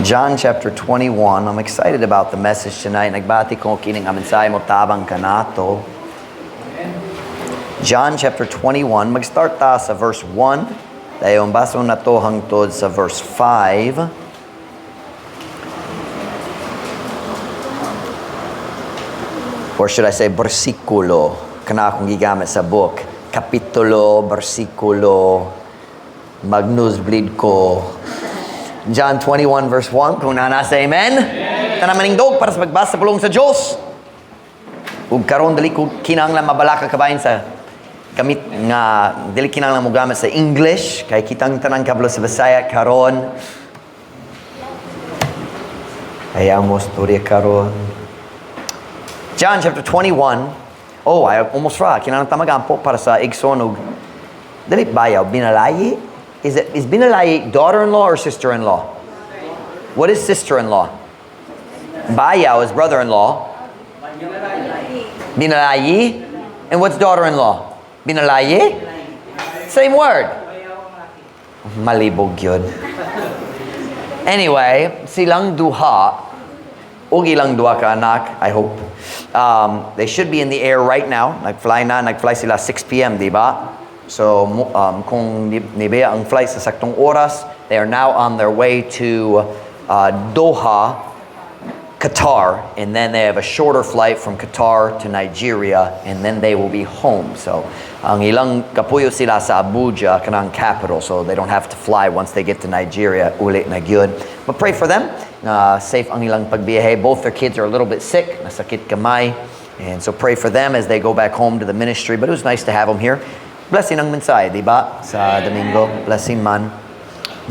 John chapter 21. I'm excited about the message tonight. Nagbati ko kining mensahe mo tabang kanato. John chapter 21. Mag-start ta sa verse 1. Dayon baso na to hangtod sa verse 5. Or should I say versikulo? Kana akong gigamit sa book. Kapitulo, versikulo, magnusblid ko. John 21 verse 1. Kung nanasa amen. Tanamaning dog para sa pagbasa pulong sa Diyos. Ug karon dali ko kinahanglan mabalaka kabayan sa gamit nga dili kinahanglan mo gamit sa English kay kitang tanang kablo sa Bisaya karon. Ayaw mo storya karon. John chapter 21. Oh, I almost forgot. Kinahanglan tamagampo para sa igsonog. Dali bayaw binalayi. Is binalayi daughter-in-law or sister-in-law? What is sister-in-law? Bayaw is brother-in-law. Binalayi. And what's daughter-in-law? Binalayi? Same word. Malibog yun. Anyway, silang duha, o ilang duha ka anak, I hope. They should be in the air right now. Nag-fly sila 6 p.m., di ba? So, kung nibeya ang flight sa saktong oras, they are now on their way to Doha, Qatar, and then they have a shorter flight from Qatar to Nigeria, and then they will be home. So, ang ilang kapuyo sila sa Abuja, kanang capital, so they don't have to fly once they get to Nigeria, ulit na gyud. But pray for them. Safe ang ilang pagbiyahe. Both their kids are a little bit sick, nasakit kamay, and so pray for them as they go back home to the ministry. But it was nice to have them here. Blessing ang mensahe, di ba? Sa Domingo, blessing man.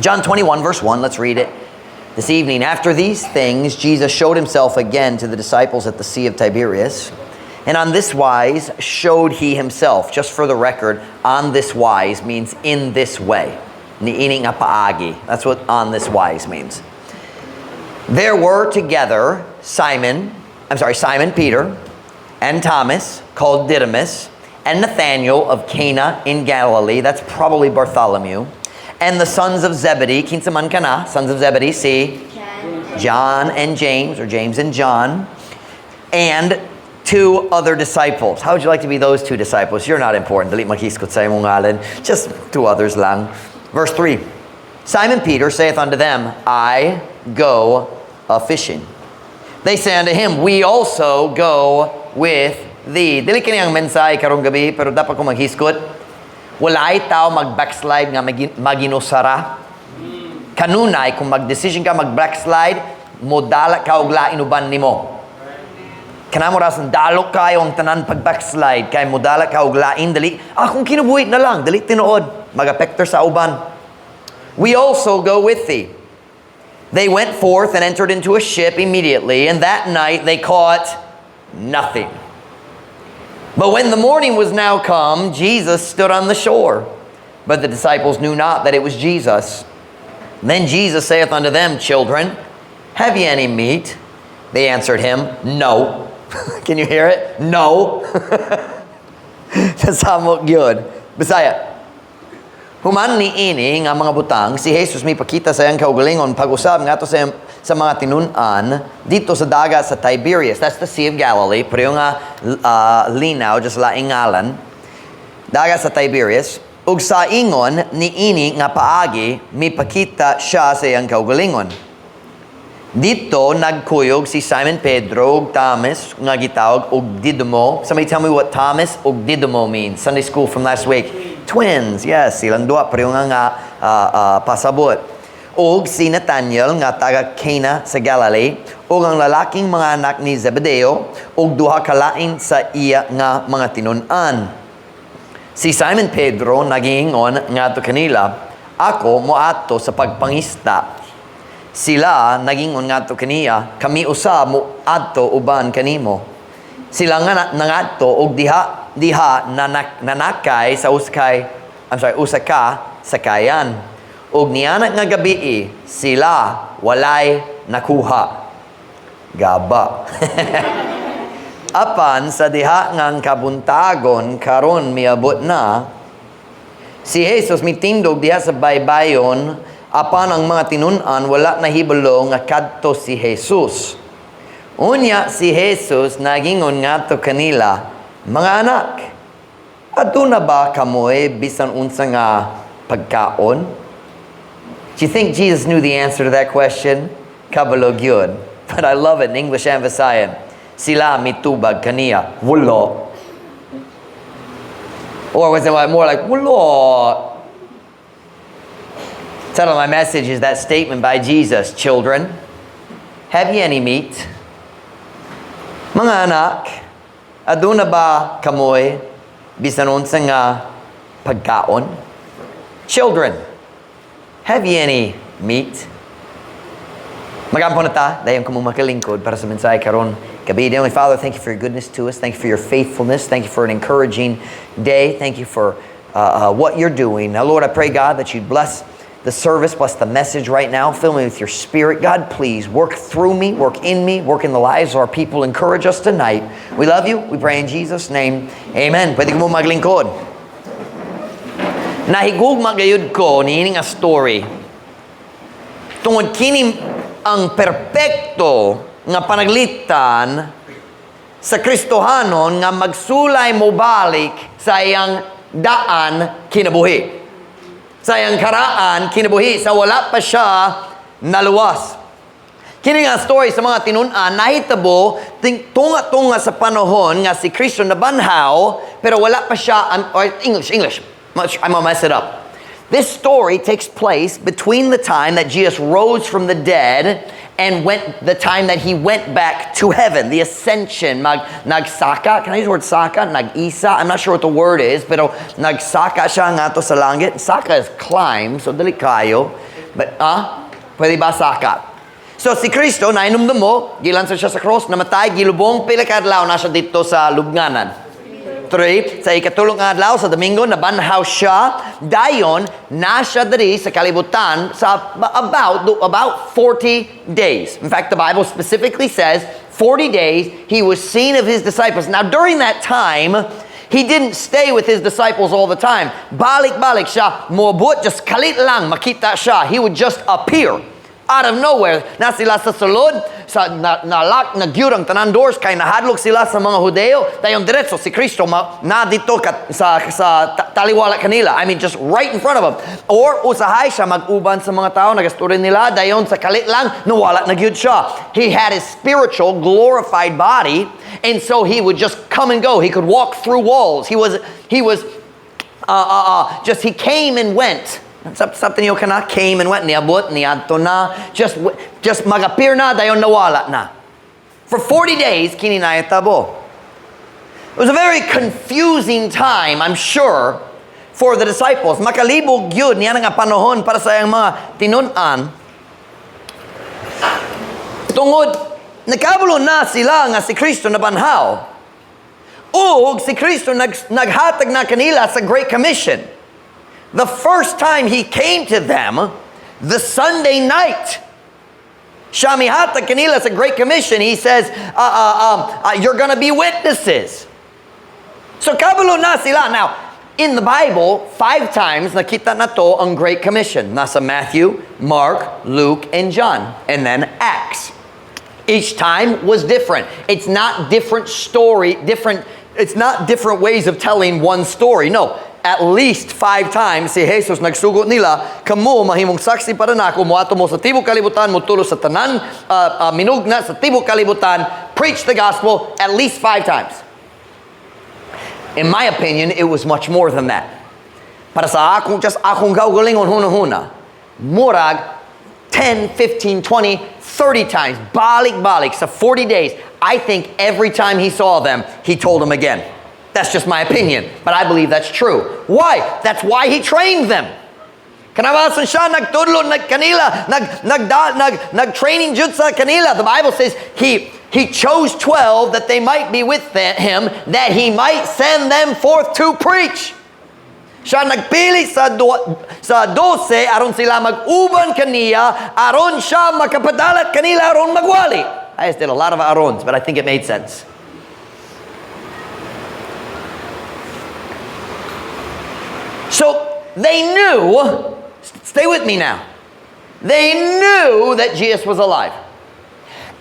John 21 verse 1, let's read it. This evening, after these things, Jesus showed himself again to the disciples at the Sea of Tiberias. And on this wise showed he himself. Just for the record, on this wise means in this way. Niini nga paagi. That's what on this wise means. There were together Simon Peter, and Thomas, called Didymus, and Nathanael of Cana in Galilee, that's probably Bartholomew, and the sons of Zebedee, kinsa man kana, sons of Zebedee, see? John and James, or James and John, and 2 other disciples. How would you like to be those 2 disciples? You're not important. Dali maghiskot sa imong ngalan. Just 2 others lang. Verse 3. Simon Peter saith unto them, I go a-fishing. They say unto him, we also go with thee. Dili kini ang mensahe karong gabi, pero dapat ko maghiskot. Walay tao mag-backslide nga maginusara. Kanunay, kung mag-decision ka mag-backslide, modala ka og lain uban nimo. Kanamo ras dalok kayo ang tanan pag-backslide, kay modala ka og lain dali. Kung kinubuhit na lang, dali tinuod, mag-apektor sa uban. We also go with thee. They went forth and entered into a ship immediately, and that night they caught nothing. But when the morning was now come, Jesus stood on the shore. But the disciples knew not that it was Jesus. Then Jesus saith unto them, Children, have ye any meat? They answered him, No. Can you hear it? No. That's how good. Bisaya. Human ni ini nga mga butang, si Jesus may pakita sa iyang kaugalingon pag-usab nga to sa mga tinun-an dito sa dagat sa Tiberias. That's the Sea of Galilee. Pero nga linaw, just laing ngalan. Dagat sa Tiberias. Ug sa ingon ni ini nga paagi, may pakita siya sa iyang kaugalingon. Dito nagkuyog si Simon Pedro ug Thomas nga gitawag og Didymo. Somebody tell me what Thomas ug Didymo means. Sunday school from last week. Twins, yes, silang duha pero nga pasabot. Og si Nathanael nga taga Cana sa Galilee, og ang lalaking mga anak ni Zebedeo, og duha ka lain sa iya nga mga tinun-an. Si Simon Pedro nagingon ngadto kanila, ako moadto sa pagpangista. Sila nagingon ngadto kaniya, kami usa moadto uban kanimo. Sila nga nangadto og diha nanakay sa usa ka sakayan. Og niyanak nga gabi sila walay nakuha. Gaba. Apan sa diha ngang kabuntagon karon miabot na si Jesus mitindog diha sa baybayon Apan ang mga tinun-an wala nahibalo nga kadto si Jesus. Unya si Jesus nagingon ngadto kanila, mga anak, aduna ba kamoy bisan unsa nga pagkaon? Do you think Jesus knew the answer to that question? Kabalo gyud. But I love it in English and Visayan. Sila mitubag kaniya, wala. Or was it more like, wala? Title of my message is that statement by Jesus, children, have ye any meat? Mga anak, aduna ba kamoy bisan unsa nga pagkaon? Children, have ye any meat? Magampo na ta, dayon ko mong makalingkod para sa mensahe karon gabi. Heavenly Father, thank you for your goodness to us. Thank you for your faithfulness. Thank you for an encouraging day. Thank you for what you're doing. Now, Lord, I pray, God, that you'd bless the service, bless the message right now. Fill me with your spirit. God, please work through me, work in me, work in the lives of our people. Encourage us tonight. We love you. We pray in Jesus' name. Amen. Pwede ko mo maglingkod. Nahigugma gayud ko niining a story. Tungod kini ang perpekto nga panaglitan sa Kristohanon nga magsulay mo balik sa iyang daan kinabuhi. Sa iyang karaan kinabuhi sa wala pa siya naluwas. Kini nga story sa mga tinun-an nahitabo tunga-tunga sa panahon nga si Kristo nabanhaw pero wala pa siya English. I'm gonna mess it up. This story takes place between the time that Jesus rose from the dead and the time that he went back to heaven, the ascension. Nagsaka, can I use the word saka? Nag-isa, I'm not sure what the word is, pero nagsaka siya nga to sa langit. Saka is climb, so dali kayo. But, pwede ba saka? So si Kristo, nainumdum mo, gilansa siya sa cross, namatay, gilubong, pila kadlaw na siya dito sa lubnganan. 3, sa ikatulong adlaw sa Domingo nabanhaw siya dayon na siya diri sa kalibutan sa about 40 days. In fact, the Bible specifically says 40 days he was seen of his disciples. Now during that time, he didn't stay with his disciples all the time. Balik-balik siya, moabot, just kalit lang makita siya. He would just appear out of nowhere. Na sila sa sulod, sa nalak, nagyud ang tanan doors, kay nahadlok sila sa mga Hudeo, dayon diretso si Kristo na dito sa taliwala kanila. I mean, just right in front of them. Or usahay siya mag-uban sa mga tao, nagasturin nila, dayon sa kalit lang, nawala nagyud siya. He had his spiritual, glorified body, and so he would just come and go. He could walk through walls. He came and went. Something you cannot came and went niabot niadto na just mag-appear na dayon nawala na. For 40 days kini nahitabo. It was a very confusing time, I'm sure, for the disciples. Makalibog yun niya nga panahon para sa iyang mga tinun-an. Tungod nakabulo na sila nga si Kristo nabanhaw. Ug si Kristo naghatag na kanila sa Great Commission. The first time he came to them, the Sunday night, siya mihatag kanila sa Great Commission. He says, you're going to be witnesses. So kabulo na sila. Now, in the Bible, 5 times nakita na to ang Great Commission. Nasa Matthew, Mark, Luke, and John. And then Acts. Each time was different. It's not different it's not different ways of telling one story. No. At least 5 times si Jesus nagsugot nila, kamo mahimong saksi para nako, moato mo sa tibok kalibutan, motulo sa tanan, minugna sa tibok kalibutan, preach the gospel at least 5 times. In my opinion, it was much more than that. Para sa akong gaugalingon huna-huna, murag 10, 15, 20, 30 times, balik-balik sa 40 days. I think every time he saw them, he told them again. That's just my opinion, but I believe that's true. Why? That's why he trained them. Kanabasan siya nagtudlo kanila, nag-training jud sa kanila. The Bible says he chose 12 that they might be with him, that he might send them forth to preach. Siya nagpili sa 12 aron sila mag-uban kaniya, aron siya makapadalat kanila aron magwali. I just did a lot of arons, but I think it made sense. So they knew, stay with me now. They knew that Jesus was alive.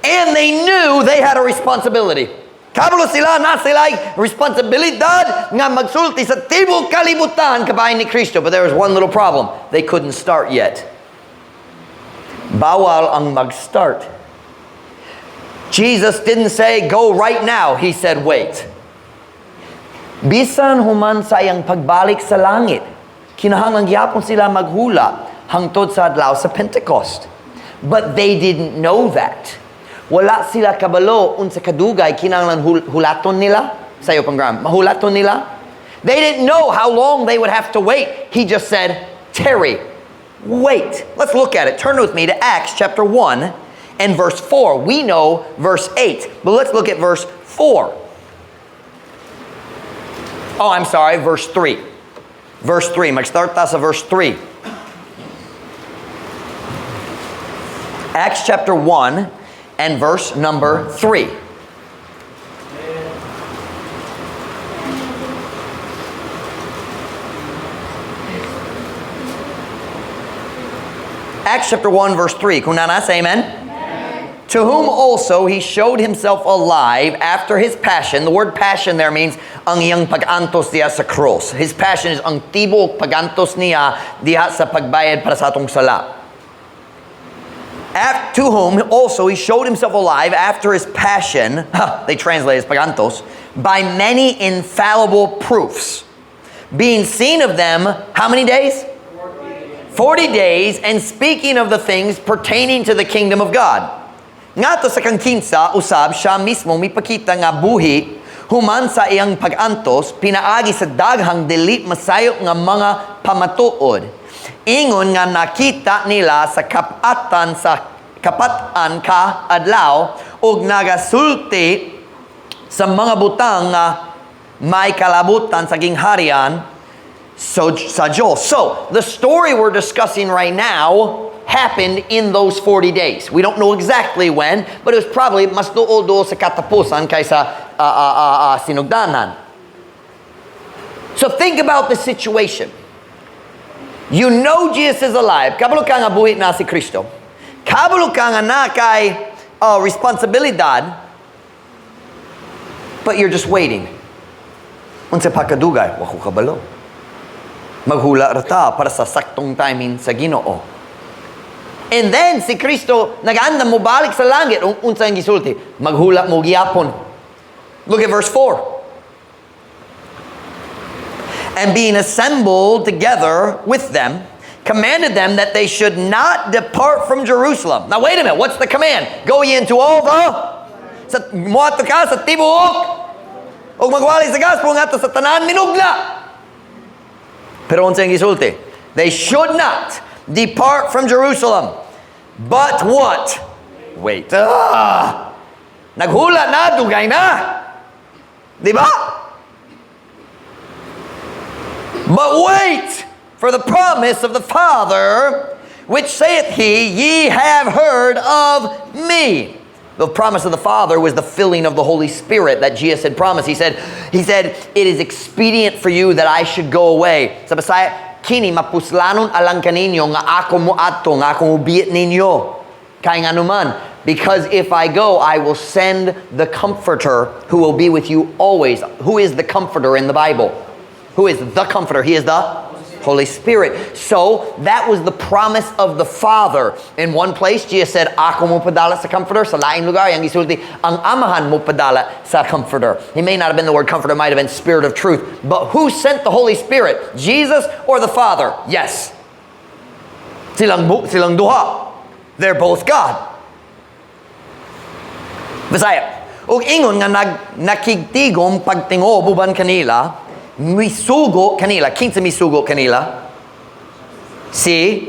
And they knew they had a responsibility. Kabalo sila na sila responsibilidad nga magsulti sa tibok kalibutan kabayan ni Kristo. But there was one little problem. They couldn't start yet. Bawal ang mag-start. Jesus didn't say, go right now. He said, wait. Bisan human sa iyang pagbalik sa langit, kinahanglan gyapon sila maghula hangtod sa adlaw sa Pentecost. But they didn't know that. Wala sila kabalo unsa kadugay kinahanglan hulaton nila. Sayo pangram, mahulaton nila. They didn't know how long they would have to wait. He just said, tarry, wait. Let's look at it. Turn with me to Acts chapter 1 and verse 4. We know verse 8, but let's look at verse 4. Oh, I'm sorry, verse 3. Verse 3. Mag-start ta sa verse 3. Acts chapter 1 and verse number 3. Acts chapter 1 verse 3. Kung nana, say amen. To whom also he showed himself alive after his passion. The word passion there means ang iyang pagantos diya sa cross. His passion is ang tibok pagantos niya diha sa pagbayad para sa atong sala. To whom also he showed himself alive after his passion, they translate as pagantos, by many infallible proofs, being seen of them, how many days? 40 days, and speaking of the things pertaining to the kingdom of God. Nga to sa kangkinsa, usab, siya mismo mipakita nga buhi, human sa iyang pagantos, pinaagi sa daghang dili masayop nga mga pamatuod. Ingon nga nakita nila sa kapatan ka adlaw ug nagasulti sa mga butang nga may kalabutan sa gingharian sa Diyos. So, the story we're discussing right now happened in those 40 days. We don't know exactly when, but it was probably mas duol-duol sa katapusan kaysa sinugdanan. So think about the situation. You know Jesus is alive. Kabalo ka nga buhi na si Kristo. Kabalo ka nga na kay responsibilidad, but you're just waiting. Unsa pa kadugay, wako kabalo. Maghula rata para sa saktong timing sa Ginoo. And then si Kristo nag-andam mo balik sa langit. Unsa ang gisulti? Maghula mo giyapon. Look at verse 4. And being assembled together with them, commanded them that they should not depart from Jerusalem. Now wait a minute, what's the command? Go ye into all the muato ka sa tibuok o magwali sa gospel nga to sa tanan minugna. Pero unsa ang gisulti? They should not depart from Jerusalem. But what? Wait. Naghula na, dugay na. Di ba? But wait for the promise of the Father, which saith he, ye have heard of me. The promise of the Father was the filling of the Holy Spirit that Jesus had promised. He said, it is expedient for you that I should go away. Sa Bisaya, kini mapuslanon alang kaninyo nga ako mo ato, nga ako ubiyet ninyo. Kaya nga naman, because if I go, I will send the Comforter who will be with you always. Who is the Comforter in the Bible? Who is the Comforter? He is the Holy Spirit. So that was the promise of the Father. In one place, Jesus said, ako mo padala sa Comforter. Sa laing lugar, yang gisulti, ang Amahan mo padala sa Comforter. He may not have been the word Comforter, it might have been Spirit of Truth. But who sent the Holy Spirit? Jesus or the Father? Yes. Silang duha. They're both God. Bisaya. Ug ingon nga nakigtigom pagtingo buban kanila, misugo kanila. Kinsa misugo kanila? Si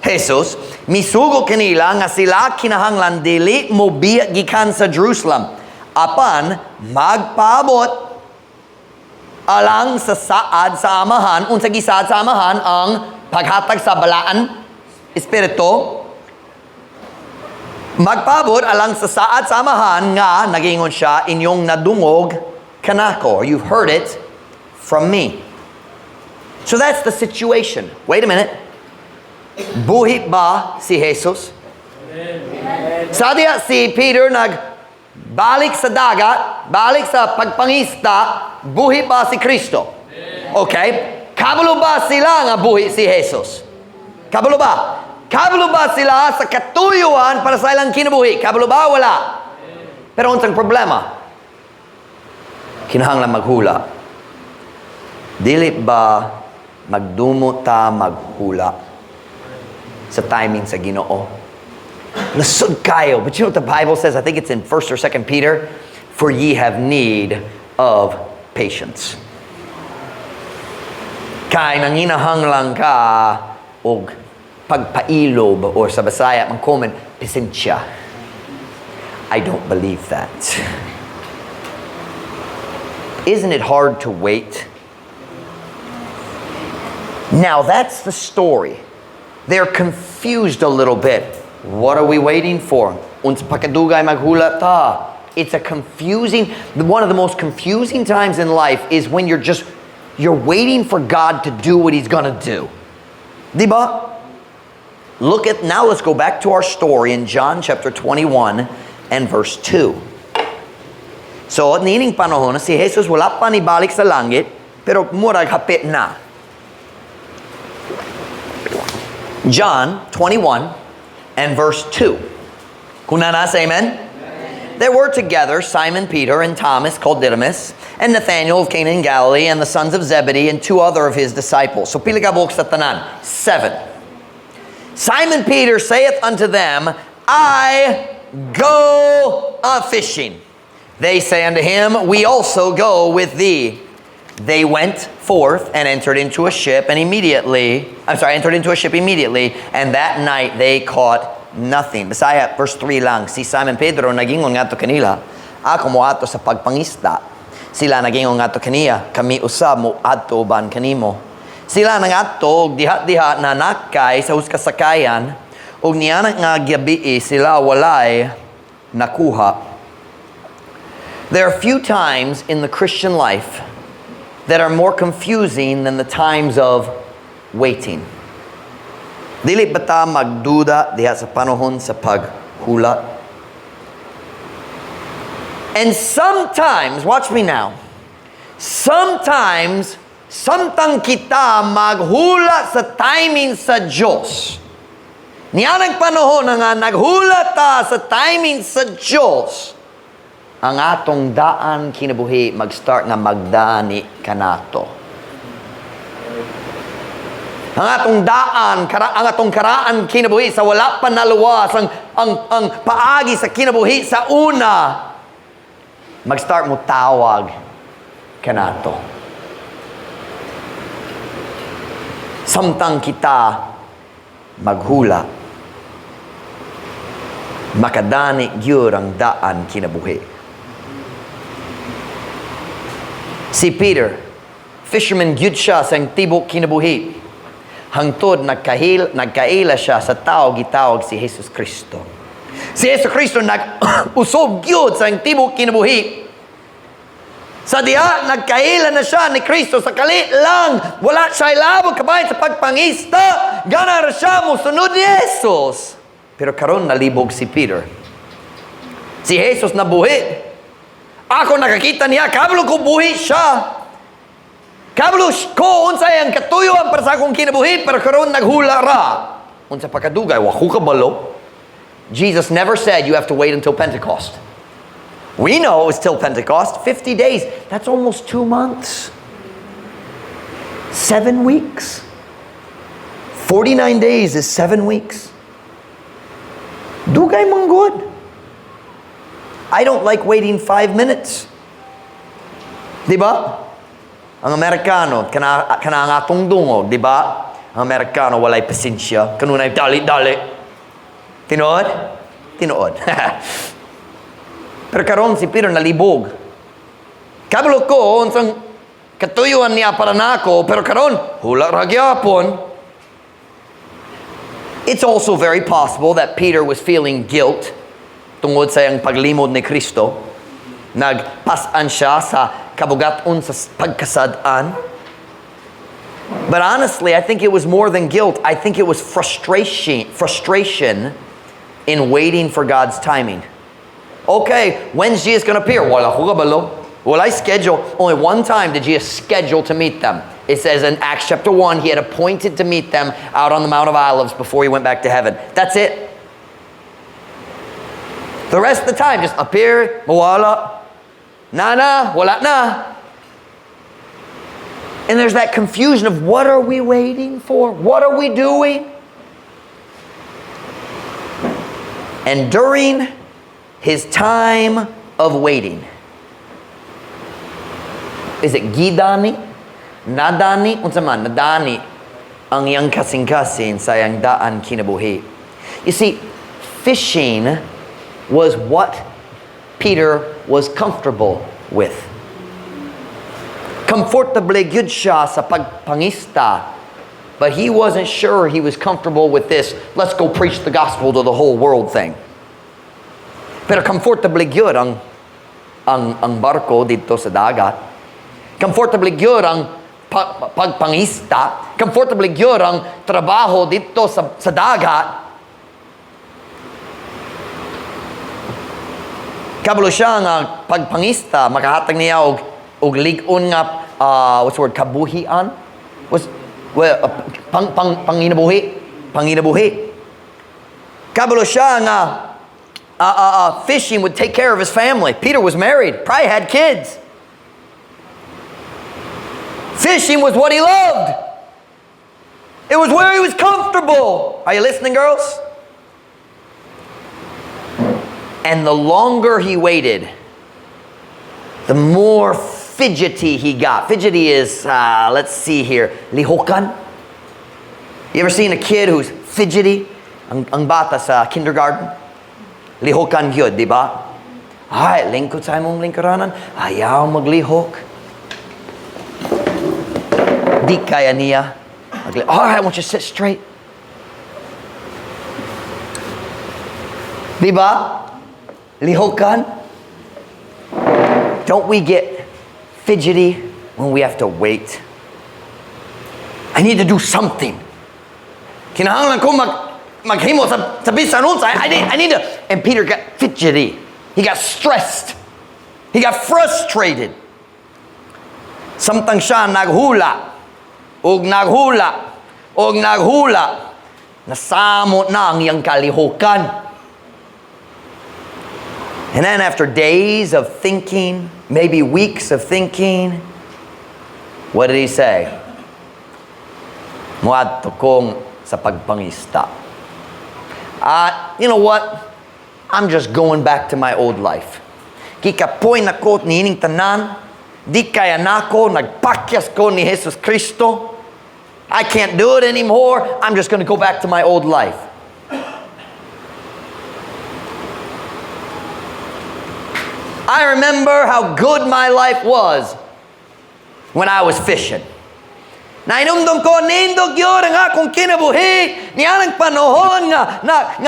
Jesus. Misugo kanila nga sila kinahanglan dili mo biya gikan sa Jerusalem. Apan magpaabot alang sa saad sa amahan. Unsa gisaad sa amahan ang paghatag sa balaan espiritu. Magpaabot alang sa saad sa amahan nga nagingon siya inyong nadungog kanako. You've heard it from me. So that's the situation. Wait a minute. Buhi ba si Jesus? Sadya si Peter balik sa dagat, balik sa pagpangista, buhi ba si Kristo? Okay. Kabalo ba sila nga buhi si Jesus? Kabalo ba? Kabalo ba sila sa katuyuan para sa ilang kinabuhi? Kabalo ba? Wala. Pero unsang problema? Kinahanglan maghula. Dili ba magdumo ta maghula sa timing sa Ginoo? Nasud kayo. But you know what the Bible says? I think it's in 1st or 2nd Peter. For ye have need of patience. Kay nanginahanglang ka og pagpailob or sa Bisaya man comment, pasensya. I don't believe that. Isn't it hard to wait? Now that's the story. They're confused a little bit. What are we waiting for? Uns pakadugay maghula ta. It's a confusing, one of the most confusing times in life is when you're waiting for God to do what He's gonna do. Diba? Now let's go back to our story in John chapter 21 and verse 2. So, nining panahon si Jesus wala pa ni balik sa langit, pero murag hapit na. John 21 and verse 2. Kuna na, say amen? There were together Simon Peter and Thomas called Didymus, and Nathanael of Cana in Galilee, and the sons of Zebedee, and 2 other of his disciples. So pila ka buok sa tanan? 7. Simon Peter saith unto them, I go a-fishing. They say unto him, we also go with thee. They went forth and entered into a ship immediately, and that night they caught nothing. Bisaya, verse 3 lang. Si Simon Pedro nagingon nga to kanila, ako mo ato sa pagpangista. Sila nagingon nga to kaniya, kami usab mo ato ban kanimo. Sila nang ato diha-diha na nakay sa huskasakayan, ug niya nga gabi sila walay nakuha. There are few times in the Christian life that are more confusing than the times of waiting. Dili ba ta magduda diha sa panahon sa paghula? And sometimes, watch me now, sometimes, samtang kita maghula sa timing sa Diyos. Niyanang panahon nga naghula ta sa timing sa Diyos, ang atong daan kinabuhi mag-start nga magdani kanato. Ang atong daan, ang atong karaan kinabuhi sa wala pa naluwas, ang paagi sa kinabuhi sa una, mag-start mo tawag kanato. Samtang kita maghula, makadani gyud ang daan kinabuhi. Si Peter, fisherman gyud siya sa tibok kinabuhi. Hangtod nagkaila siya sa tao gitawag si Jesus Kristo. Si Jesus Kristo nag-usog gyud sa tibok kinabuhi. Sa diha nagkaila na siya ni Kristo sa kalit lang. Wala siya ilabog kabayan sa pagpangista. Gana ra siya musunod ni Jesus. Pero karon nalibog si Peter. Si Jesus nabuhi. Ako nakakita niya, kabalo ko buhi siya. Kabalo ko, unsay ang katuyuan para sa akong kinabuhi, pero karon naghula ra. Unsa pakadugay, waku kabalo. Jesus never said you have to wait until Pentecost. We know it was till Pentecost, 50 days. That's almost 2 months. 7 weeks. 49 days is 7 weeks. Dugay mong good. I don't like waiting 5 minutes. Diba? Ang Amerikano, kana ang atong dungog, diba? Ang Amerikano, walay pasensya. Kanunay, dali. Tinood? Tinood. Pero karon si Peter nalibog. Kabalo ko, unsang katuyuan niya para nako, pero karon, hula ra gyapon. It's also very possible that Peter was feeling guilt tungod sa iyang paglimod ni Kristo. Nagpasan siya sa kabugaton sa pagkasad-an. But honestly, I think it was more than guilt. I think it was frustration in waiting for God's timing. Okay, when's Jesus going to appear? Wala ko kabalo. Well, I schedule. Only one time did Jesus schedule to meet them. It says in Acts chapter 1, he had appointed to meet them out on the Mount of Olives before he went back to heaven. That's it. The rest of the time, just appear, mawala, na, wala na. And there's that confusion of what are we waiting for? What are we doing? And during his time of waiting, is it gidani? Nadani? Unsa man? Nadani ang iyang kasing-kasing sa iyang daan kinabuhi. You see, fishing was what Peter was comfortable with. Comfortably good siya sa pagpangista, but he wasn't sure he was comfortable with this, let's go preach the gospel to the whole world thing. Pero comfortably good ang barko dito sa dagat. Comfortably good ang pagpangista. Comfortably good ang trabaho dito sa dagat. Kabalo siya nga pagpangista, makahatag niya og ligon nga what's the word, kabuhian? Panginabuhi. Kabalo siya nga fishing would take care of his family. Peter was married, probably had kids. Fishing was what he loved. It was where he was comfortable. Are you listening, girls? And the longer he waited, the more fidgety he got. Fidgety is, let's see here, lihokan. You ever seen a kid who's fidgety? Ang bata sa kindergarten? Lihokan yun, di ba? Ay, lingkod sa imong lingkuranan. Ayaw maglihok. Di kaya niya. All right, I want you to sit straight. Di ba? Lihokan. Don't we get fidgety when we have to wait? I need to do something. Kinahanglan ko maghimo sa bisan unsa. I need to. And Peter got fidgety. He got stressed. He got frustrated. Samtang siya naghula. Nasamot na ang iyang kalihukan. And then after days of thinking, maybe weeks of thinking, what did he say? Muadto kong sa pagpangista. You know what? I'm just going back to my old life. Kikapoy na ko niining tanan, di kaya nako, nagpakyas ko ni Jesus Cristo. I can't do it anymore. I'm just going to go back to my old life. I remember how good my life was when I was fishing. Nainumdum ko, nindog yun ang akong kinabuhi. Niyan ang panahon nga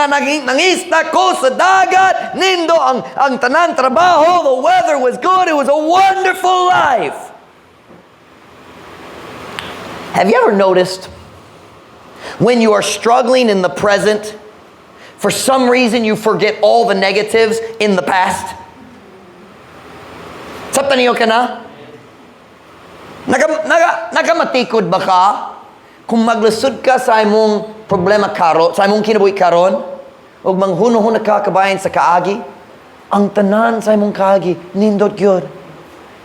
nangista ko sa dagat. Nindo ang tanang trabaho. The weather was good. It was a wonderful life. Have you ever noticed when you are struggling in the present, for some reason you forget all the negatives in the past? Sabta niyo ka na? Nagamatikod ba ka? Kung maglusod ka sa imong problema karon, sa imong kinabuhi karon, ug manghuno-huno ka kabayan sa kaagi, ang tanan sa imong kaagi nindot gyud.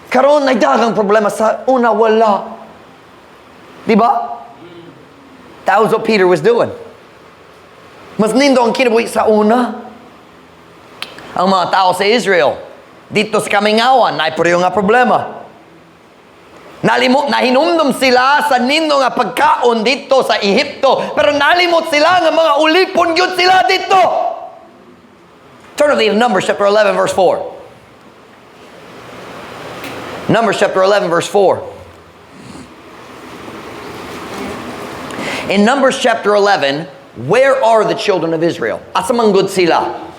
Karon nay daghang problema sa una wala. Di ba? That was what Peter was doing. Mas nindo ang kinabuhi sa una. Ang mga tao sa Israel, dito sa kamingawan, na puro nga problema. Nahinumdum sila sa nindo nga pagkaon dito sa Ehipto, pero nalimot sila nga mga ulipon yun sila dito. Turn with me to Numbers chapter 11 verse 4. Numbers chapter 11 verse 4. In Numbers chapter 11, where are the children of Israel? Asamang good sila?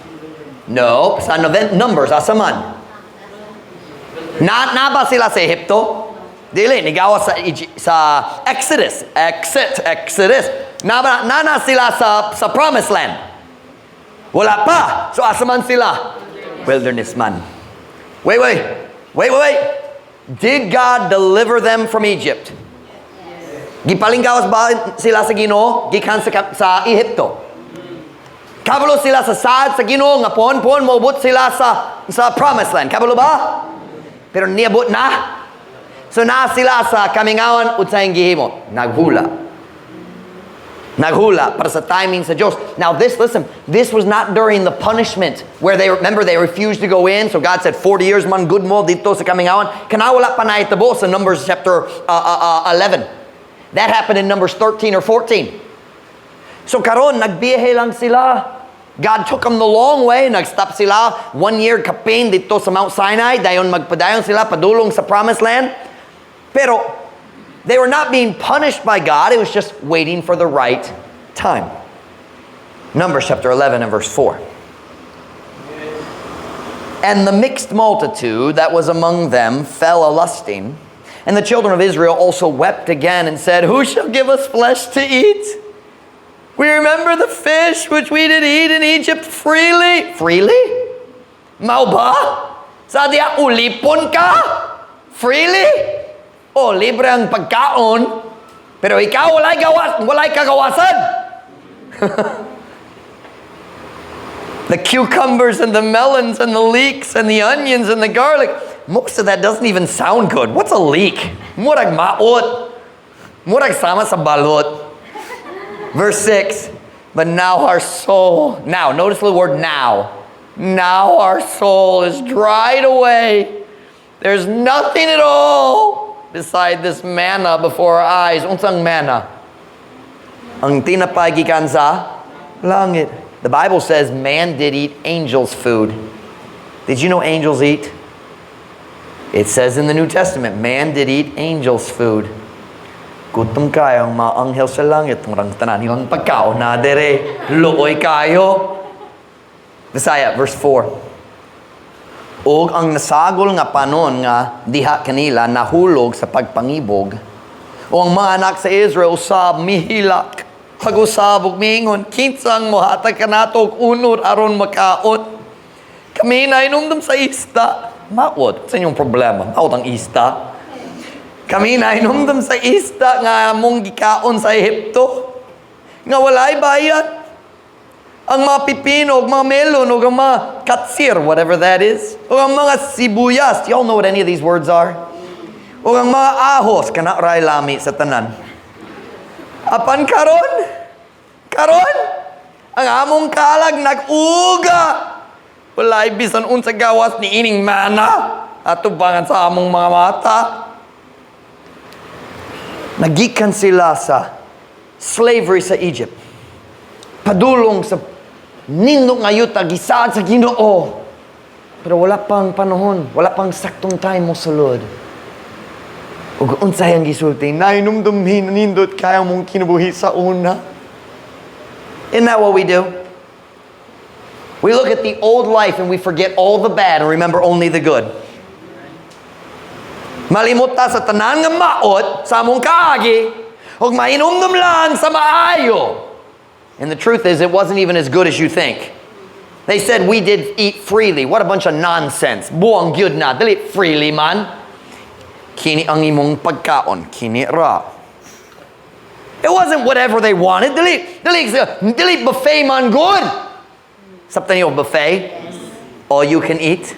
No, sa Numbers, asaman? Na ba sila sa Ehipto? Dili, nigawa sa Exodus. Exodus. Nana sila sa promised land. Wala pa. So asaman sila? Wilderness man. Wait. Did God deliver them from Egypt? Gipalinggawas ba sila sa Ginoo gikan sa Ehipto? Kabalo sila sa saad sa Ginoo nga pon maubot sila sa promised land. Kabalo ba? Pero niabot na. So na sila sa kamingawan utsayng gihimo. Naghula para sa timing sa Diyos. Now this was not during the punishment where they refused to go in. So God said 40 years man good mo dito sa kamingawan. Kanawala pa na itabo sa Numbers chapter 11. That happened in Numbers 13 or 14. So karon nagbiyahe lang sila. God took them the long way. Nag-stop sila 1 year kapin dito sa Mount Sinai. Dayon magpadayon sila padulong sa promised land. Pero they were not being punished by God. It was just waiting for the right time. Numbers chapter 11 and verse 4. And the mixed multitude that was among them fell a-lusting. And the children of Israel also wept again and said, Who shall give us flesh to eat? We remember the fish which we did eat in Egypt freely. Freely? Mao ba? Sa diya ulipon ka? Freely? O, libre ang pagkaon, pero ikaw walay kagawasan. The cucumbers and the melons and the leeks and the onions and the garlic. Most of that doesn't even sound good. What's a leek? Murag maot. Murag sama sa balot. Verse 6. But now our soul. Now, notice the word now. Now our soul is dried away. There's nothing at all beside this manna before our eyes. Unsang manna? Ang tinapay gikan sa langit. The Bible says man did eat angels' food. Did you know angels eat? It says in the New Testament, man did eat angels' food. Gutom kayo ang mga anghel sa langit. Murang tanan yung pagkaon na dere. Looy kayo. Messiah, verse 4. Og ang nasagol nga panon nga diha kanila nahulog sa pagpangibog. O ang mga anak sa Israel usab mihilak. Pag-usab og mingon, kinsang mohatag kanato og unod aron makaot. Kami na inumdum sa ista. Maot, sa inyong problema. Maot ang ista. Kami na inumdum sa ista nga mong gikaon sa Ehipto. Nga walay bayad. Ang mga pipino, mga melon, o ang mga katsir, whatever that is. O ang mga sibuyas. Y'all know what any of these words are? O ang mga ahos, kanaray lami sa tanan. Apan karon, ang among kalag nag-uga. Walay bisan unsa gawas ni ining mana. Atubangan sa among mga mata. Nagikan sila sa slavery sa Egypt. Padulong sa nindot nga yuta, gisaad sa Ginoo. Pero wala pang panahon, wala pang saktong time mo sulod. Ug unsay ang gisulti, nainumdum nindot kaya mong kinabuhi sa una. Isn't that what we do? We look at the old life and we forget all the bad and remember only the good. Malimot ta sa tanan nga maot sa among kaagi ug mainumdum lang sa maayo. And the truth is, it wasn't even as good as you think. They said we did eat freely. What a bunch of nonsense. Buang gyud na. Dili freely man. Kini ang imong pagkaon. Kini ra. It wasn't whatever they wanted. Dili buffet man good. Something yung buffet? Yes. All you can eat?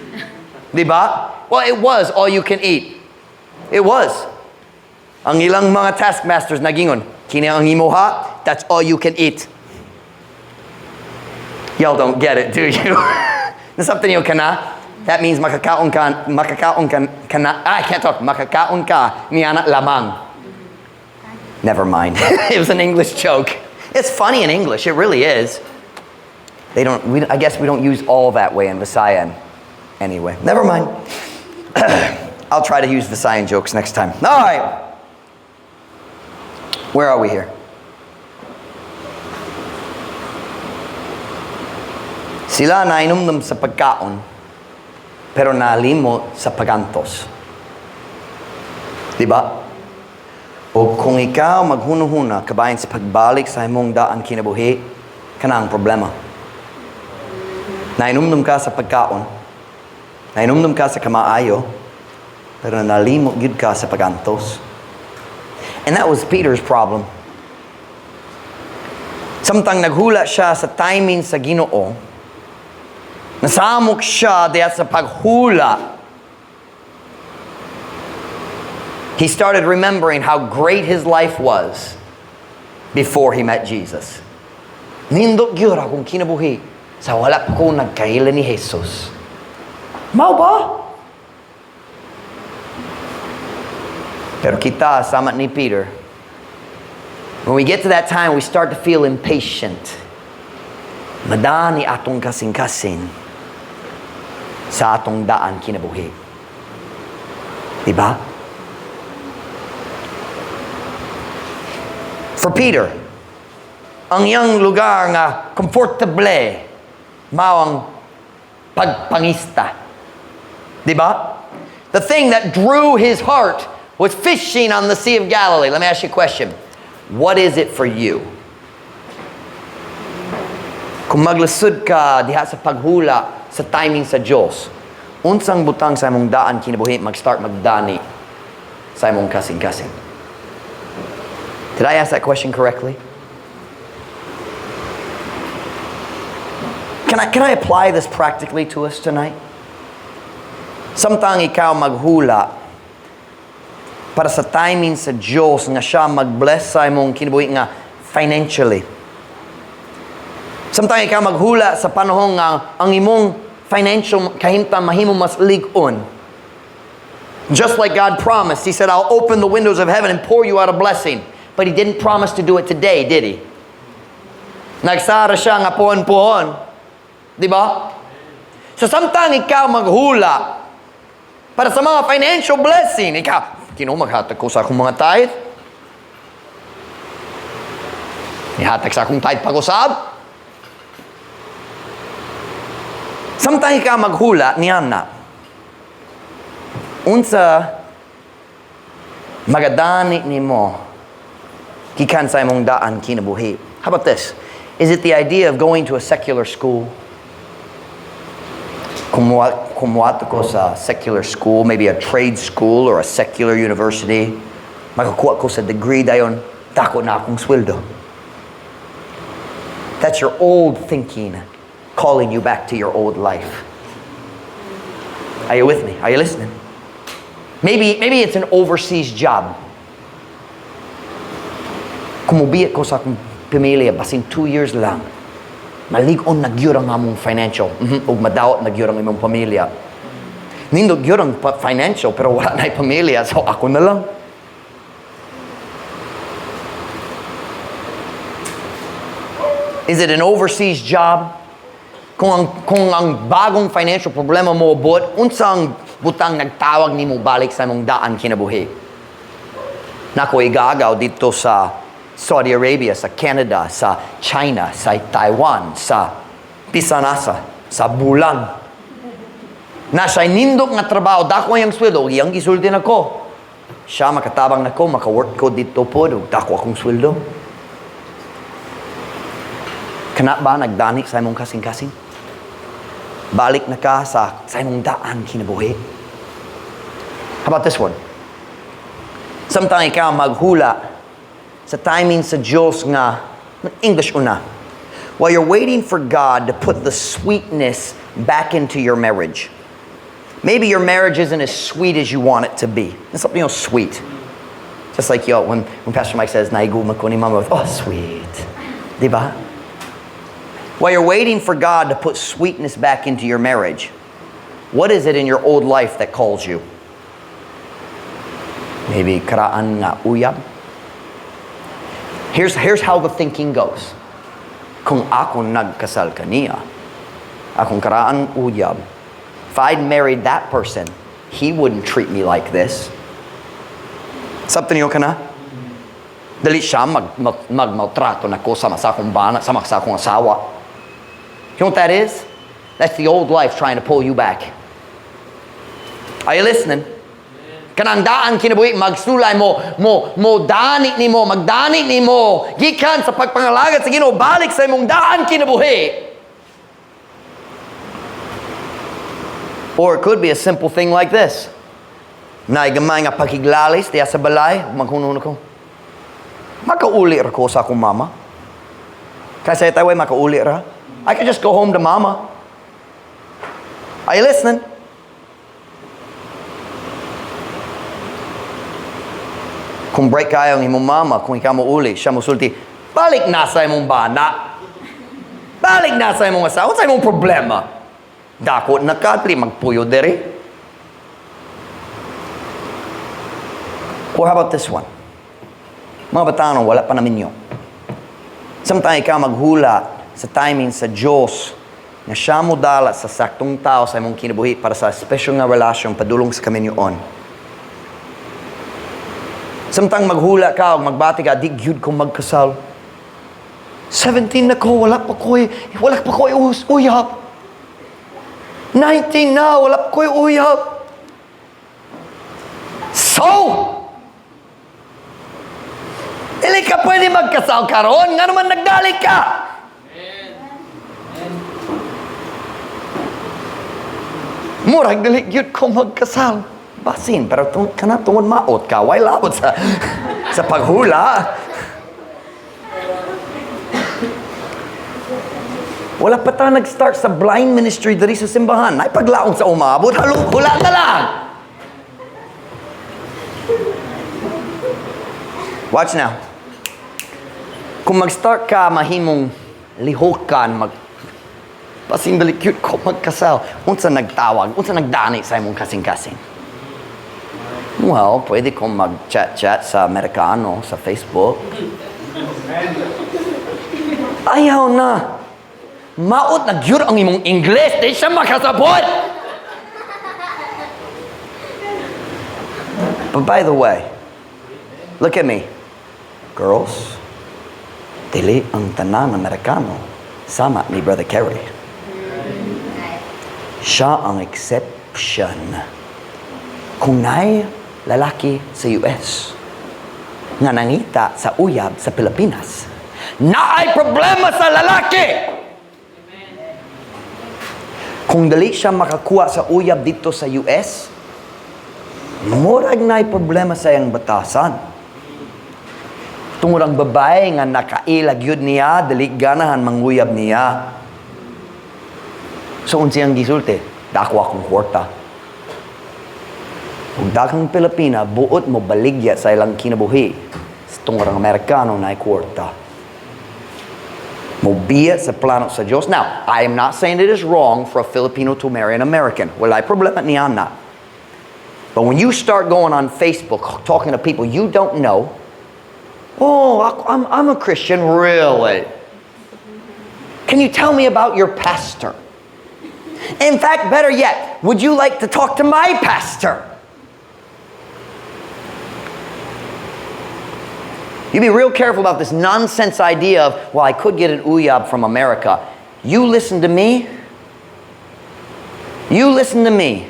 Diba? Well, it was all you can eat. It was. Ang ilang mga taskmasters nagingon, kini ang imuha, that's all you can eat. Y'all don't get it, do you? Something yung kana, that means makakaon ka na, I can't talk, makakaon ka ni anak lamang. Never mind. It was an English joke. It's funny in English, it really is. I guess we don't use all that way in Visayan. Anyway, never mind. I'll try to use Visayan jokes next time. All right. Where are we here? Sila nainumdum sa pagkaon, pero nalimot sa pagantos. Diba? O kung ikaw maghunahuna kabayan sa pagbalik sa imong daan kinabuhi, kana ang problema. Nainumdum ka sa pagkaon, nainumdum ka sa kamaayo, pero nalimot gid ka sa pagantos. And that was Peter's problem. Samtang naghula siya sa timing sa Ginoo, nasamok siya diya sa paghula, he started remembering how great his life was before he met Jesus. Nindot gyud akong kinabuhi sa wala pa ko nagkaila ni Jesus. Mao ba? Pero kita, sama ni Peter, when we get to that time, we start to feel impatient. Madani atong kasing-kasing sa atong daan kinabuhi. Diba? For Peter, ang iyang lugar nga komportable, mao ang pagpangista. Diba? The thing that drew his heart was fishing on the Sea of Galilee. Let me ask you a question. What is it for you? Kung maglasud ka diha sa paghula sa timing sa Diyos, unsang butang sa imong daan kinabuhi mag-start magdani sa imong kasing-kasing? Did I ask that question correctly? Can I apply this practically to us tonight? Samtang ikaw maghula para sa timing sa Diyos nga siya mag-bless sa imong kinabuhi nga financially. Samtang ikaw maghula sa panahon nga ang imong financial kahimtang mahimo mas lig-on. Just like God promised, He said, I'll open the windows of heaven and pour you out a blessing. But He didn't promise to do it today, did He? Nagsara siya nga puhon-puhon. Diba? So samtang ikaw maghula para sa mga financial blessing, ikaw, maghatag ko sa akong mga tithe. Ihatag sa akong tithe pag-usab. Samtang ikaw maghula, niyan na. Unsa magadani ni mo kikan sa imong daan kinabuhi. How about this? Is it the idea of going to a secular school? Kumuha ko sa secular school, maybe a trade school or a secular university. Makakuha ko sa degree dayon, dako na akong sweldo. That's your old thinking calling you back to your old life. Are you with me? Are you listening? Maybe it's an overseas job. Kumubiyat ko sa akong pamilya, basin 2 years lang. Malig-on nagyurang among financial. Ug madawat nagyurang imong pamilya. Nindot gyurang financial, pero wala na'y pamilya, so ako na lang. Is it an overseas job? Kung ang bagong financial problema mo abot, unsang butang nagtawag nimo balik sa imong daan kinabuhi? Nako igagaw dito sa Saudi Arabia, sa Canada, sa China, sa Taiwan, sa Pisanasa, sa Bulan. Nasa nindok nga trabaho, dako yung sweldo, iyang gisulti na ko. Siya makatabang na ko, maka-work ko dito po, dako akong sweldo. Kana ba nagdanik sa imong kasing-kasing? Balik na ka sa imong daan kinabuhi. How about this one? Samtang ikaw maghula sa timing sa Diyos nga, English una, while you're waiting for God to put the sweetness back into your marriage. Maybe your marriage isn't as sweet as you want it to be. It's something sweet. Just like when Pastor Mike says, naiguma ko ni mama, oh, sweet. Diba? While you're waiting for God to put sweetness back into your marriage, what is it in your old life that calls you? Maybe karaan nga uyab. Here's how the thinking goes. Kung ako nagkasal kaniya, akong karaan uyab, if I'd married that person, he wouldn't treat me like this. Sabto niyo ka na? Dali siya magmaltrato na ko sa akong bana, sa akong asawa. You know what that is? That's the old life trying to pull you back. Are you listening? Kanang daan kinabuhi, magsulay mo dani nimo, magdani nimo. Gikan sa pagpangalagat sa Ginoo, balik sa imong daan kinabuhi. Or it could be a simple thing like this. Naigamay nga pagiglalis diya sa balay, maghunon ko. Makauli ra ko sa akong mama. Kasi tayo ay makauli ra. I can just go home to mama. Are you listening? Kung break kayo ng imong mama, kung ikaw mo uli, siya mo sulti, balik na sa imong bana. Balik na sa imong asawa. Sa imong problema. Dako na katli, magpuyo dere. Or how about this one? Mga batanon, wala pa namin yun. Samtang ikaw maghula sa timing sa Diyos na siya mo dala sa saktong tao sa imong kinabuhi para sa special nga relasyon padulong sa kaminyoon. Samtang maghula ka o magbati ka, di gyud ko magkasal. 17 na ko, wala pa ko uyab. 19 na, wala pa ko uyab. So, ili ka pwede magkasal karon, nga naman nagdali ka. Murag dali gyud ko magkasal. Basin, pero kana tungod maot ka, why labot sa paghula. Wala pa tayo nag-start sa blind ministry dali sa simbahan. Ay paglaong sa umabot, hula na lang. Watch now. Kung mag-start ka, mahimong lihokan, pasin dali cute ko magkasal. Unsa nagtawag, unsa nagdani sa imong kasing-kasing. Well, pwede kong mag-chat-chat sa Amerikano, sa Facebook. Ayaw na. Maot na gyud ang imong English, di siya makasabot. But by the way, look at me. Girls, dili ang tanan Amerikano sama ni Brother Kerry. Siya ang exception. Kung na'y lalaki sa US nga nangita sa uyab sa Pilipinas, naay problema sa lalaki. Kung dali siya makakuha sa uyab dito sa US, murag na'y problema sa iyang batasan. Tungod ang babae nga nakailag yun niya, dali ganahan manguyab niya. So, unsiyang gisulti, dako akong kwarta. Kung dakang Pilipina, buot mo baligya sa ilang kinabuhi. Tungod ang Amerikano na'y kwarta. Mobiya sa plano sa Diyos. Now, I am not saying it is wrong for a Filipino to marry an American. Walay problema niya na. But when you start going on Facebook, talking to people you don't know, oh, I'm a Christian, really? Can you tell me about your pastor? In fact, better yet, would you like to talk to my pastor? You be real careful about this nonsense idea of, well, I could get an uyab from America. You listen to me. You listen to me.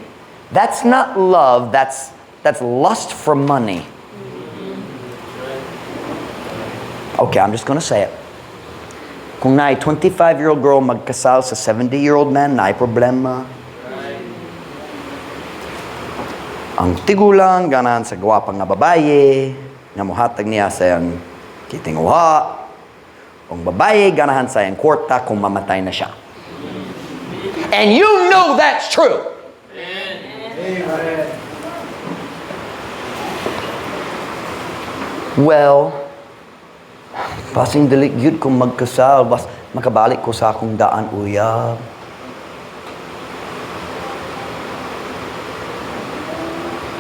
That's not love, that's lust for money. Okay, I'm just gonna say it. Kung na'y 25-year-old girl magkasal sa 70-year-old man, na'y problema. Ang tigulang, ganahan sa gwapang nga babaye, nga muhatag niya sa iyang kitinguha. Kung babae, ganahan sa iyang kwarta kung mamatay na siya. And you know that's true. Amen. Well, pasing dali gyud kung magkasal, bas makabalik ko sa akong daan uyab.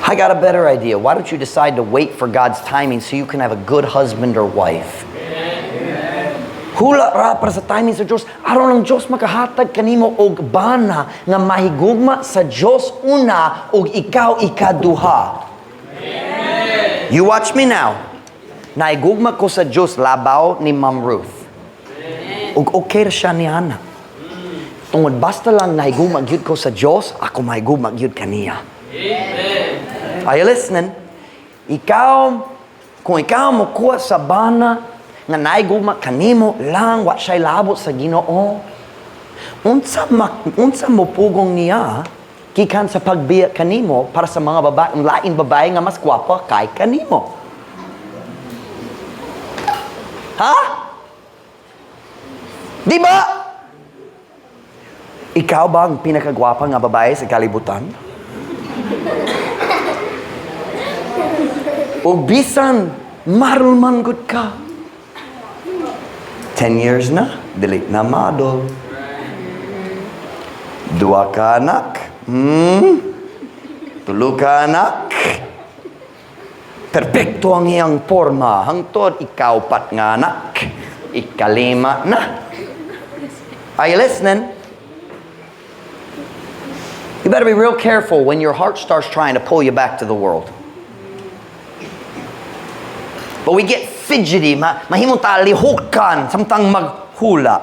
I got a better idea. Why don't you decide to wait for God's timing so you can have a good husband or wife? Amen. Hula ra para sa timing sa Diyos. Aron ang Diyos makahatag kanimo og bana nga mahigugma sa Diyos una og ikaw ikaduha. Amen. You watch me now. Naigugma ko sa Diyos labaw ni Ma'am Ruth. Og okay ra siya ni Ana. Tungod basta lang nahigugma gyud ko sa Diyos, ako mahigugma gyud kaniya. Amen. Are you listening? Kung ikaw mo kuha sa bana, nga naigugma kanimo lang, wa siya'y labot sa Ginoo, unsa mo pugong niya, kikan sa pagbiya kanimo, para sa mga babae, ang laing babae nga mas gwapa kay kanimo. Ha? Di ba? Ikaw ba ang pinakagwapa nga babae sa kalibutan? O bisan, marulman gud ka. 10 years na, dili na model. 2 ka anak. 3 ka anak. Perpekto ang iyang forma. Hangtod, ikaw pat nga anak. 5 na. Are you listening? You better be real careful when your heart starts trying to pull you back to the world. But we get fidgety, mahimong talihukan, samtang maghula.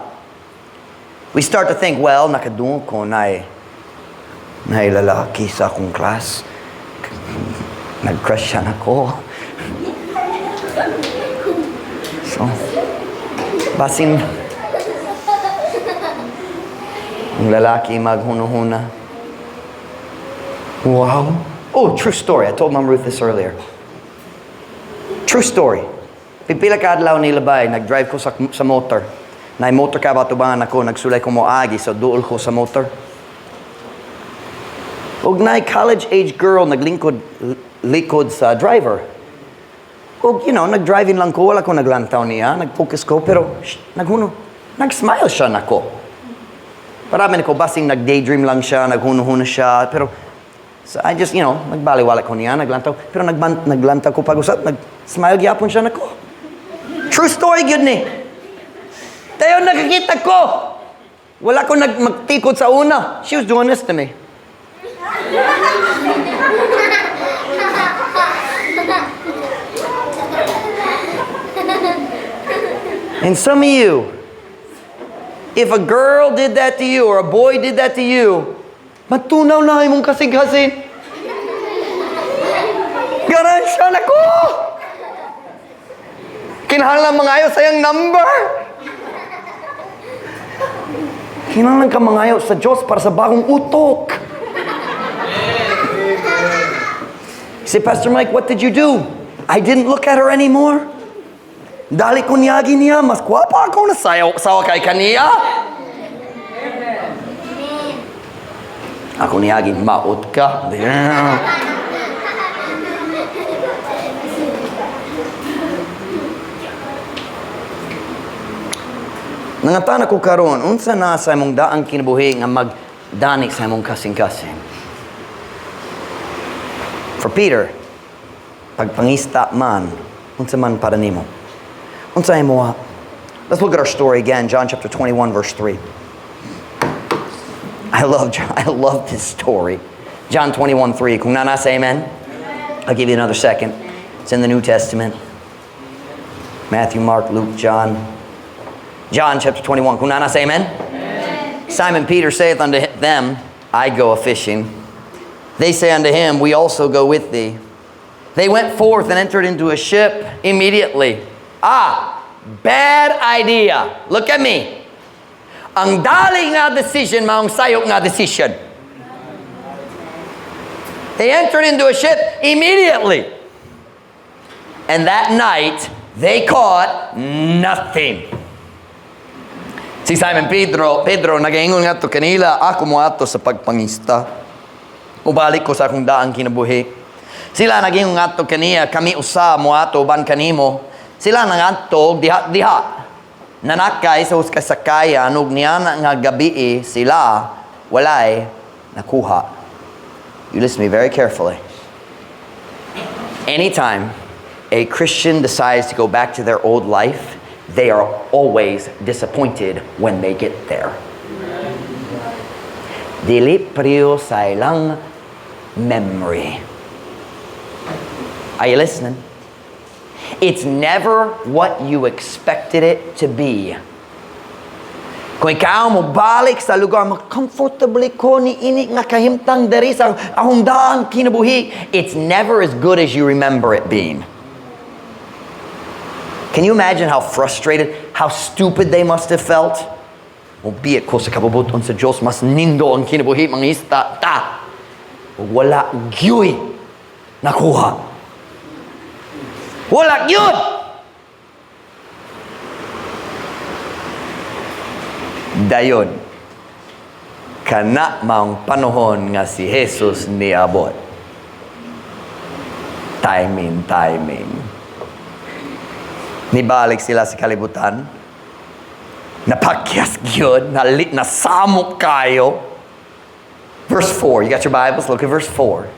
We start to think, well, nakadungog ko na lalaki sa akong class. Nag-crush siya na ko. So, basin, ang lalaki maghuno-huna. Wow. Oh, true story. I told Ma'am Ruth this earlier. True story. Pipila ka adlaw ni labay, nag-drive ko sa motor. Motor ka batubangan ako, nagsulay ko mo agi, so duol ko sa motor. Og college-age girl, likod sa driver. Og, nag-driving lang ko, wala ko naglantaw niya, nag-focus ko, pero, nag-smile siya na ko. Parami ko, basing nag-daydream lang siya, naghuno-huno siya, pero, so I just, nagbaliwala ko niya, naglantaw. Pero naglantaw ko pag-usap, nag-smile gyapon siya na ko. True story yun ni. Tayo nakikita ko. Wala ko magtikod sa una. She was doing this to me. And some of you, if a girl did that to you or a boy did that to you, matunaw na imong kasing-kasing. Garan siya na ko. Kinahanglan mangayo sa iyang number. Kinahanglan ka mangayo sa Diyos para sa bagong utok. Say, Pastor Mike, what did you do? I didn't look at her anymore. Dali ko niyagi niya, mas kwapa ako na sawa kay kaniya. Ako niyagi, maot ka. Nangatan ako karon, unsa na sa imong daang kinabuhi nga magdani sa imong kasing-kasing. For Peter, pagpangista man, unsa man para nimo. Unsa imo? Let's look at our story again, John chapter 21 verse 3. I love this story. John 21:3. Kung nana say amen? I'll give you another second. It's in the New Testament. Matthew, Mark, Luke, John. John chapter 21. Kung nana say amen? Amen. Simon Peter saith unto them, I go a-fishing. They say unto him, we also go with thee. They went forth and entered into a ship immediately. Bad idea. Look at me. Ang dali nga decision, maong sayok nga decision. They entered into a ship immediately. And that night, they caught nothing. Si Simon Pedro, nagaingon nga to kanila, ako mo ato sa pagpangista. Ubalik ko sa akong daang kinabuhi. Sila nagingon nga to kaniya, kami usa mo ato, ban kanimo. Sila nangatog diha. Nanakay sa huskasakayan, ug niya nga gabi sila, walay nakuha. You listen to me very carefully. Anytime a Christian decides to go back to their old life, they are always disappointed when they get there. Dili priyo sa ilang memory. Are you listening? It's never what you expected it to be. Kung ikaw mo balik sa lugar mo, comfortably ko ni ini nga kahimtang dari sa akong daan kinabuhi, it's never as good as you remember it being. Can you imagine how frustrated, how stupid they must have felt? Albeit ko sa kabubuton sa Diyos, mas nindo ang kinabuhi, mga ista, wala gyoy nakuha. Wala gyud! Dayon, kana maong panahon nga si Jesus niabot. Timing. Nibalik sila sa kalibutan. Napakyas gyud, nasamok kayo. Verse 4, you got your Bibles? Look at verse 4.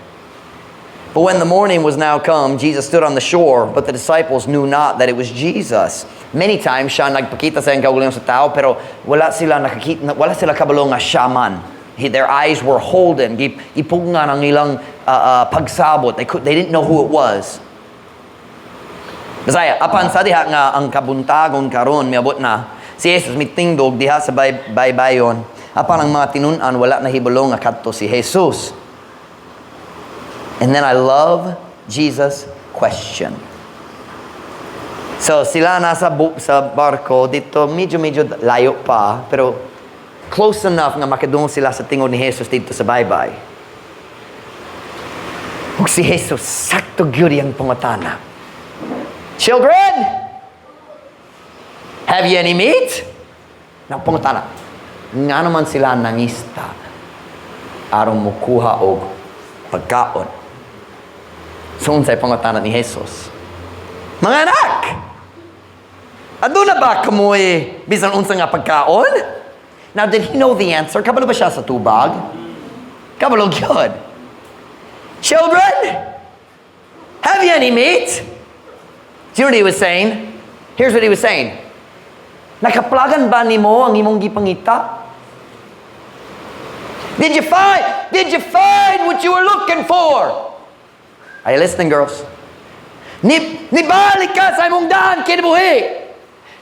But when the morning was now come, Jesus stood on the shore, but the disciples knew not that it was Jesus. Many times siya nagpakita sa kaugalingon sa tao, pero wala sila kabalo nga siya man. Their eyes were holden, ipugngan ang ilang pagsabot. They didn't know who it was. Bisaya, apan sa diha nga ang kabuntagon karon miabot na, si Jesus mitingdog diha sa baybayon, apan ang mga tinun-an wala na hibalo nga kadto si Jesus. And then I love Jesus' question. So sila nasa sa barko dito, medyo layo pa, pero close enough nga makadungog sila sa tingod ni Jesus dito sa baybay. Ug si Jesus sakto gyud ang pangatana. Children, have you any meat? Na pangatana. Nga naman sila nangista aron mukuha og pagkaon. So unsay pangatana ni Jesus? Mga anak! Aduna ba kamoy bisan unsa nga pagkaon? Now, did he know the answer? Kabalo ba siya sa tubag? Kabalo gyud. Children, have you any meat? Do you know what he was saying? Here's what he was saying. Nakaplagan ba nimo ang imong gipangita? Did you find what you were looking for? Are you listening, girls? Nibalik ka sa imong daan kinabuhi.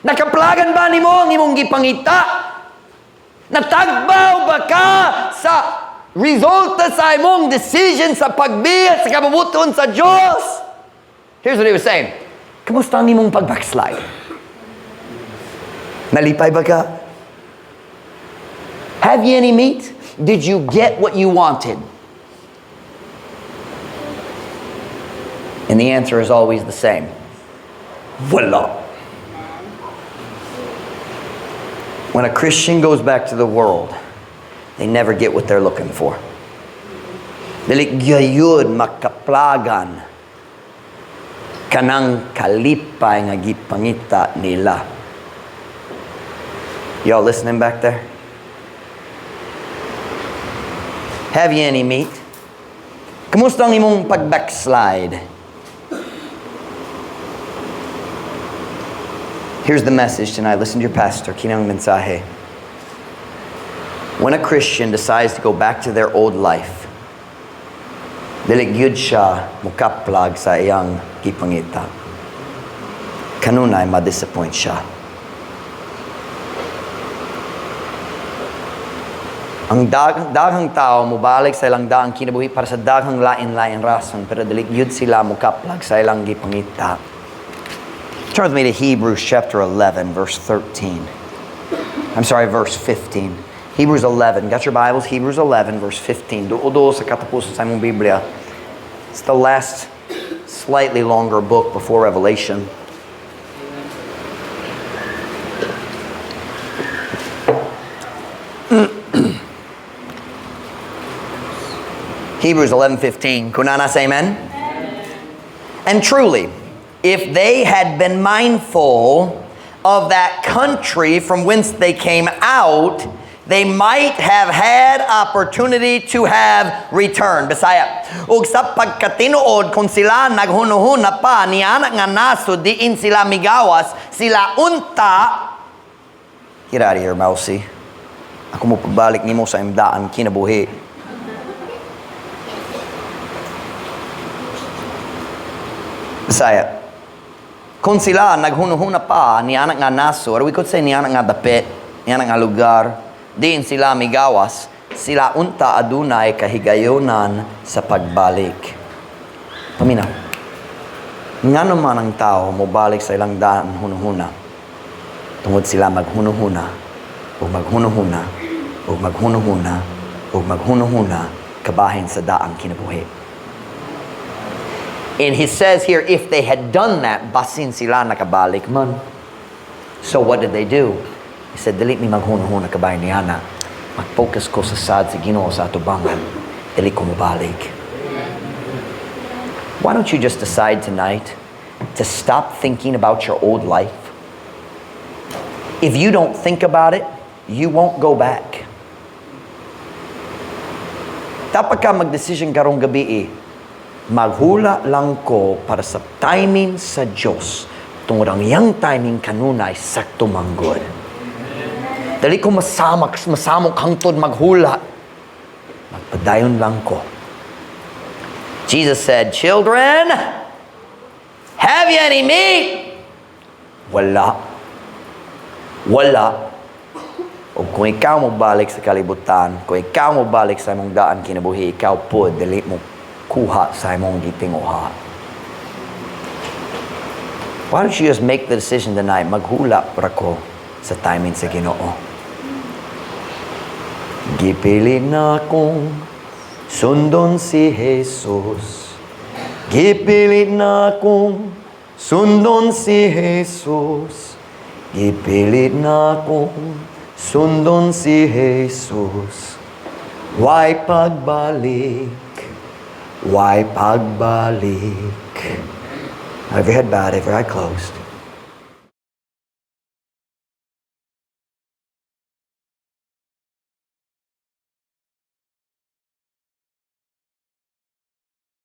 Nakaplagan ba nimo ang imong gipangita? Natagbaw ba ka sa resulta sa imong decision sa pagbiya sa kabubuton sa Diyos? Here's what he was saying. Kamusta ang imong pag-backslide? Nalipay ba ka? Have you any meat? Did you get what you wanted? And the answer is always the same. Voila. When a Christian goes back to the world, they never get what they're looking for. Dili gyud makaplagan kanang kalipay nga gipangita nila. Y'all listening back there? Have you any meat? Kamusta ang imong pag-backslide? Here's the message tonight. Listen to your pastor. Kinang mensahe. When a Christian decides to go back to their old life, dili gyud siya mukaplag sa iyang gipangita. Kanunay ma-disappoint siya. Ang daghang tao mubalik sa ilang daang kinabuhi para sa daghang lain-lain rason, pero dili gyud sila mukaplag sa ilang gipangita. Turn with me to Hebrews chapter 11, verse 13. Verse 15. Hebrews 11. Got your Bibles? Hebrews 11, verse 15. Doon sa katapusan sa imong Biblia. It's the last, slightly longer book before Revelation. Hebrews 11:15. Kunana say amen? And truly, if they had been mindful of that country from whence they came out, they might have had opportunity to have returned. Bisaya, ug sa pagkatinuod kung sila naghunuhuna pa ni anak nga naso diin sila migawas, sila unta. Get out of here, Mousy. Ako mo pagbalik nimo sa imdaan kinabuhi. Bisaya, kung sila naghunuhuna pa ni anak nga naso, or we could say ni anak nga dapit, yan ang lugar, din sila migawas, sila unta adunay kahigayonan sa pagbalik. Paminaw, nga naman ang tao mobalik sa ilang daan hunuhuna. Tungod sila maghunuhuna, o maghunuhuna, o maghunuhuna, o maghunuhuna, kabahin sa daang kinabuhi. And he says here, if they had done that, basin sila nakabalik man. So what did they do? He said, dili mi maghunuhuna kabahin ni Ana. Mag-focus ko sa sad sa Ginoo sa atubangan. Dili ko mabalik. Why don't you just decide tonight to stop thinking about your old life? If you don't think about it, you won't go back. Dapat ka mag-decision karong gabi maghula lang ko para sa timing sa Diyos. Tungod ang iyang timing kanunay sakto manggod. Dali ko masamok hangtod maghula. Magpadayon lang ko. Jesus said, "Children, have you any meat?" Wala. O kung ikaw mo balik sa kalibutan, kung ikaw mo balik sa imong daan kinabuhi, ikaw po, dali mo kuha sa imong gitinguha. Why don't you just make the decision tonight, maghula para ko sa timing sa Ginoo. Gipili na kong sundon si Jesus. Gipili na kong sundon si Jesus. Gipili na kong sundon si Jesus. Why pagbalik? Why pagbalik? Have your head bowed, every eye closed.